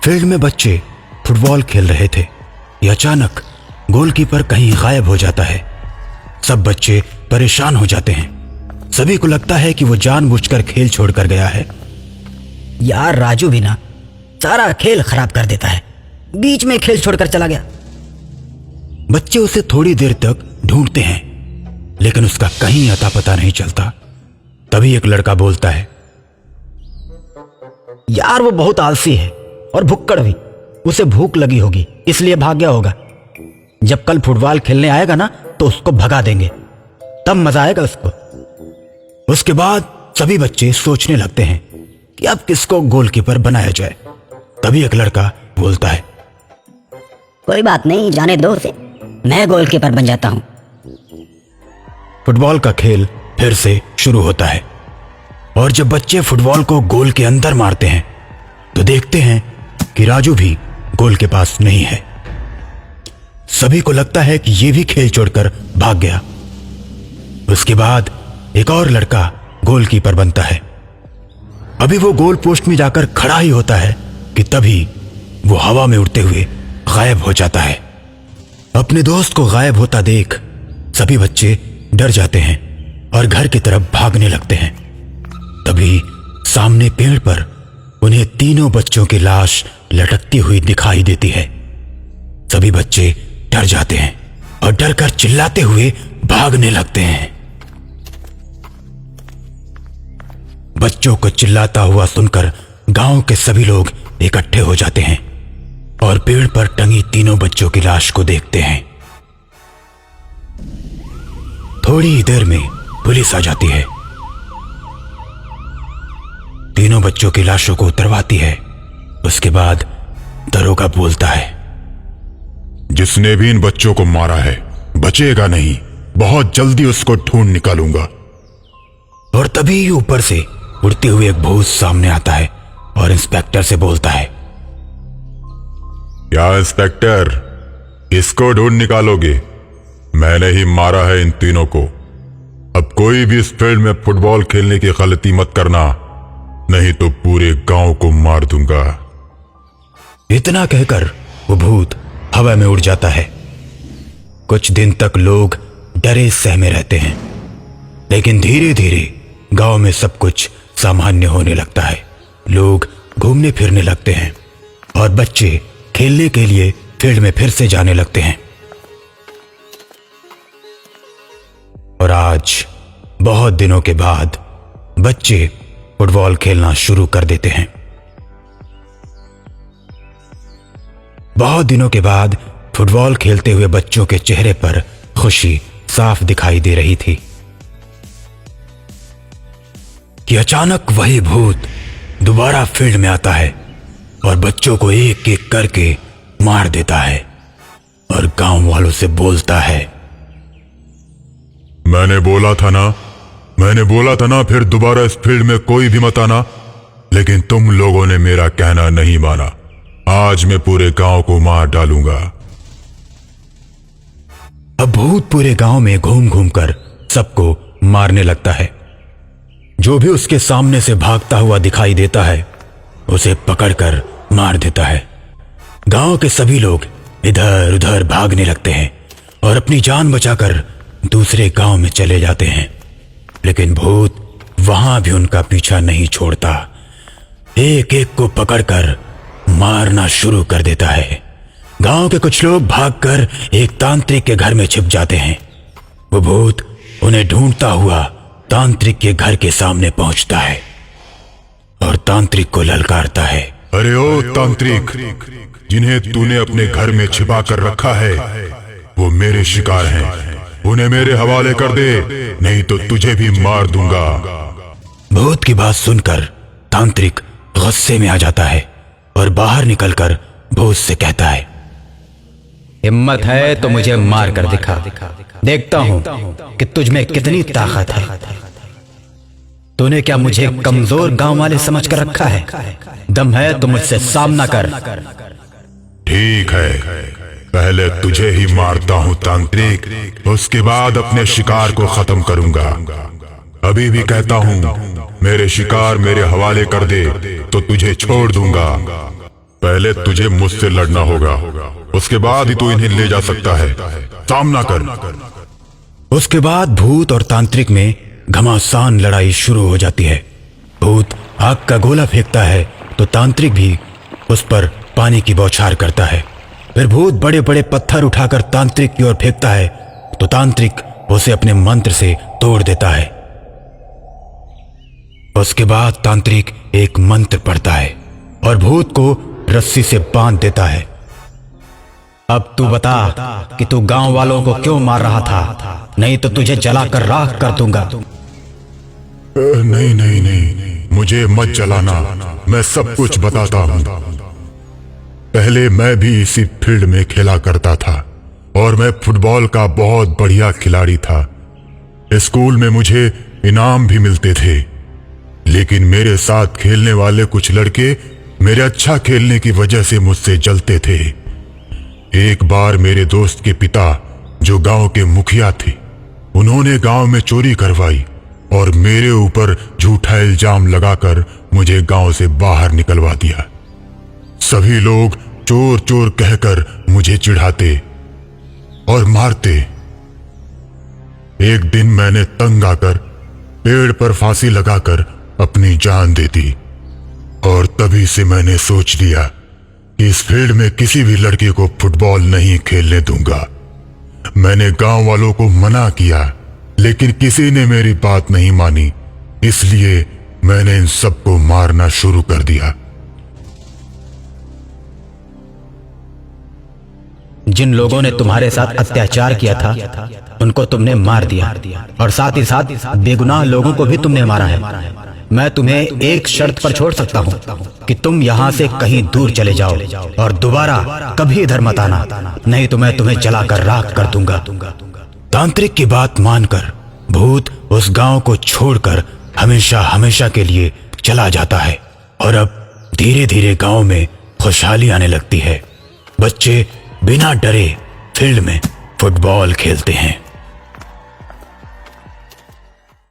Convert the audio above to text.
Field में बच्चे football खेल रहे थे कि अचानक गोलकीपर कहीं गायब हो जाता है। सब बच्चे परेशान हो जाते हैं। सभी को लगता है कि वो जानबूझकर खेल छोड़कर गया है। यार राजू भी ना सारा खेल खराब कर देता है, बीच में खेल छोड़कर चला गया। बच्चे उसे थोड़ी देर तक ढूंढते हैं लेकिन उसका कहीं अता पता नहीं चलता। तभी एक लड़का बोलता है, यार वो बहुत आलसी है और भुक्कड़ भी, उसे भूख लगी होगी इसलिए भाग गया होगा। जब कल फुटबॉल खेलने आएगा ना तो उसको भगा देंगे, तब मजा आएगा उसको। उसके बाद सभी बच्चे सोचने लगते हैं कि अब किसको गोलकीपर बनाया जाए। तभी एक लड़का बोलता है, कोई बात नहीं, जाने दो उसे, मैं गोलकीपर बन जाता हूं। फुटबॉल का खेल फिर से शुरू होता है और जब बच्चे फुटबॉल को गोल के अंदर मारते हैं तो देखते हैं कि राजू भी गोल के पास नहीं है। सभी को लगता है कि ये भी खेल छोड़कर भाग गया। उसके बाद एक और लड़का गोलकीपर बनता है। अभी वो गोल पोस्ट में जाकर खड़ा ही होता है कि तभी वो हवा में उड़ते हुए गायब हो जाता है। अपने दोस्त को गायब होता देख सभी बच्चे डर जाते हैं और घर की तरफ भागने लगते हैं। तभी सामने पेड़ पर उन्हें तीनों बच्चों की लाश लटकती हुई दिखाई देती है। सभी बच्चे डर जाते हैं और डरकर चिल्लाते हुए भागने लगते हैं। बच्चों को चिल्लाता हुआ सुनकर गांव के सभी लोग इकट्ठे हो जाते हैं और पेड़ पर टंगी तीनों बच्चों की लाश को देखते हैं। थोड़ी ही देर में पुलिस आ जाती है, तीनों बच्चों की लाशों को उतरवाती है। उसके बाद दरोगा बोलता है, जिसने भी इन बच्चों को मारा है बचेगा नहीं, बहुत जल्दी उसको ढूंढ निकालूंगा। और तभी ऊपर से उड़ते हुए एक भूत सामने आता है और इंस्पेक्टर से बोलता है, क्या इंस्पेक्टर, किसको ढूंढ निकालोगे? मैंने ही मारा है इन तीनों को। अब कोई भी इस फील्ड में फुटबॉल खेलने की गलती मत करना, नहीं तो पूरे गांव को मार दूंगा। इतना कहकर वो भूत हवा में उड़ जाता है। कुछ दिन तक लोग डरे सहमे रहते हैं, लेकिन धीरे धीरे गांव में सब कुछ सामान्य होने लगता है। लोग घूमने फिरने लगते हैं और बच्चे खेलने के लिए फील्ड में फिर से जाने लगते हैं। और आज बहुत दिनों के बाद बच्चे फुटबॉल खेलना शुरू कर देते हैं। बहुत दिनों के बाद फुटबॉल खेलते हुए बच्चों के चेहरे पर खुशी साफ दिखाई दे रही थी कि अचानक वही भूत दोबारा फील्ड में आता है और बच्चों को एक एक करके मार देता है और गांव वालों से बोलता है, मैंने बोला था ना फिर दोबारा इस फील्ड में कोई भी मत आना, लेकिन तुम लोगों ने मेरा कहना नहीं माना। आज मैं पूरे गांव को मार डालूंगा। अब भूत पूरे गांव में घूम घूम कर सबको मारने लगता है। जो भी उसके सामने से भागता हुआ दिखाई देता है उसे पकड़कर मार देता है। गांव के सभी लोग इधर उधर भागने लगते हैं और अपनी जान बचाकर दूसरे गांव में चले जाते हैं, लेकिन भूत वहां भी उनका पीछा नहीं छोड़ता। एक एक को पकड़कर मारना शुरू कर देता है। गांव के कुछ लोग भागकर एक तांत्रिक के घर में छिप जाते हैं। वो भूत उन्हें ढूंढता हुआ तांत्रिक के घर के सामने पहुंचता है और तांत्रिक को ललकारता है, अरे ओ तांत्रिक, जिन्हें तूने अपने घर में छिपा कर रखा है वो मेरे शिकार हैं, उन्हें मेरे हवाले कर दे, नहीं तो तुझे भी मार दूंगा। भूत की बात सुनकर तांत्रिक गुस्से में आ जाता है और बाहर निकलकर भूत से कहता है, हिम्मत है तो मुझे मार कर दिखा, देखता हूं कि तुझ में कितनी ताकत है। तूने क्या मुझे कमजोर गांव वाले समझ कर रखा है? दम है तो मुझसे सामना कर। ठीक है, पहले तुझे ही मारता हूं तांत्रिक, उसके बाद अपने शिकार को खत्म करूंगा। अभी भी कहता हूं, मेरे शिकार मेरे हवाले कर दे तो तुझे छोड़ दूंगा। पहले तुझे मुझसे लड़ना होगा, उसके बाद ही तू इन्हें ले जा सकता है। सामना कर। उसके बाद भूत और तांत्रिक में घमासान लड़ाई शुरू हो जाती है। भूत आग का गोला फेंकता है तो तांत्रिक भी उस पर पानी की बौछार करता है। फिर भूत बड़े बड़े पत्थर उठाकर तांत्रिक की ओर फेंकता है तो तांत्रिक उसे अपने मंत्र से तोड़ देता है। उसके बाद तांत्रिक एक मंत्र पढ़ता है और भूत को रस्सी से बांध देता है। अब तू बता कि तू गांव वालों को क्यों मार रहा था, नहीं तो तुझे जलाकर राख कर दूंगा। नहीं नहीं नहीं, मुझे मत जलाना, मैं सब कुछ बताता हूँ। पहले मैं भी इसी फील्ड में खेला करता था और मैं फुटबॉल का बहुत बढ़िया खिलाड़ी था। स्कूल में मुझे इनाम भी मिलते थे, लेकिन मेरे साथ खेलने वाले कुछ लड़के मेरे अच्छा खेलने की वजह से मुझसे जलते थे। एक बार मेरे दोस्त के पिता, जो गांव के मुखिया थे, उन्होंने गांव में चोरी करवाई और मेरे ऊपर झूठा इल्जाम लगाकर मुझे गांव से बाहर निकलवा दिया। सभी लोग चोर चोर कहकर मुझे चिढ़ाते और मारते। एक दिन मैंने तंग आकर पेड़ पर फांसी लगाकर अपनी जान दे दी और तभी से मैंने सोच लिया कि इस फील्ड में किसी भी लड़के को फुटबॉल नहीं खेलने दूंगा। मैंने गांव वालों को मना किया, लेकिन किसी ने मेरी बात नहीं मानी, इसलिए मैंने इन सबको मारना शुरू कर दिया। जिन लोगों ने तुम्हारे साथ अत्याचार किया था उनको तुमने मार दिया और साथ ही साथ बेगुनाह लोगों को भी तुमने मारा है। मैं तुम्हें एक शर्त पर छोड़ सकता हूँ कि तुम यहाँ से कहीं दूर चले जाओ और दोबारा कभी इधर मत आना, नहीं तो मैं तुम्हें जलाकर राख कर दूंगा। तांत्रिक की बात मानकर भूत उस गांव को छोड़कर हमेशा हमेशा के लिए चला जाता है और अब धीरे धीरे गांव में खुशहाली आने लगती है। बच्चे बिना डरे फील्ड में फुटबॉल खेलते हैं।